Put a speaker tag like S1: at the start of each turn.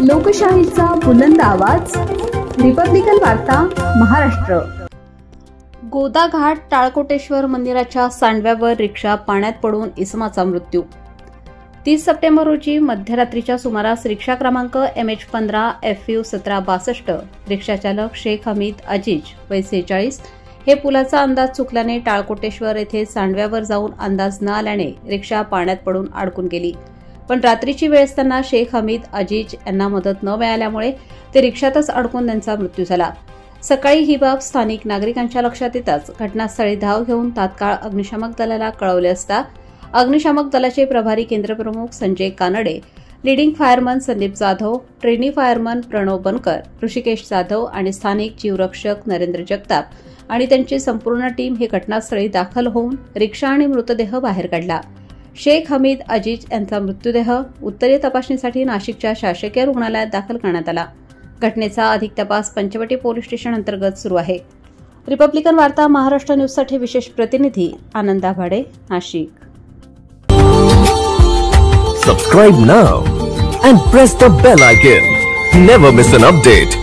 S1: लोकशाहीचा बुलंद आवाज, रिपब्लिकन वार्ता महाराष्ट्र। गोदा घाट टाळकोटेश्वर मंदिराच्या सांडव्यावर रिक्षा पाण्यात पडून इसमाचा मृत्यू। 30 सप्टेंबर रोजी मध्यरात्रीच्या सुमारास रिक्षा क्रमांक MH15 FU 1762 रिक्षाचालक शेख हमीद अजीज वय 46 हे पुलाचा अंदाज चुकल्याने टाळकोटेश्वर येथे सांडव्यावर जाऊन अंदाज न आल्याने रिक्षा पाण्यात पडून अडकून गेली। पण रात्रीची वेळ असताना शेख हमीद अजीज यांना मदत न मिळाल्यामुळे ते रिक्षातच अडकून त्यांचा मृत्यू झाला। सकाळी ही बाब स्थानिक नागरिकांच्या लक्षात येताच घटनास्थळी धाव घेऊन तात्काळ अग्निशामक दलाला कळवले असता अग्निशामक दलाचे प्रभारी केंद्रप्रमुख Sanjay Kanade, leading fireman Sandeep Jadhav, trainee fireman Pranav Bankar, Rishikesh Jadhav आणि स्थानिक जीवरक्षक नरेंद्र जगताप आणि त्यांची संपूर्ण टीम हे घटनास्थळी दाखल होऊन रिक्षा आणि मृतदेह बाहेर काढला। शेख हमीद अजीज यांचा मृतदेह उत्तरीय तपासणीसाठी नाशिकच्या शासकीय रुग्णालयात दाखल करण्यात आला। घटनेचा अधिक तपास पंचवटी पोलीस स्टेशन अंतर्गत सुरू आहे। रिपब्लिकन वार्ता महाराष्ट्र न्यूजसाठी विशेष प्रतिनिधी आनंद आभाडे, Nashik.
S2: Subscribe now and press the bell icon. Never miss an update.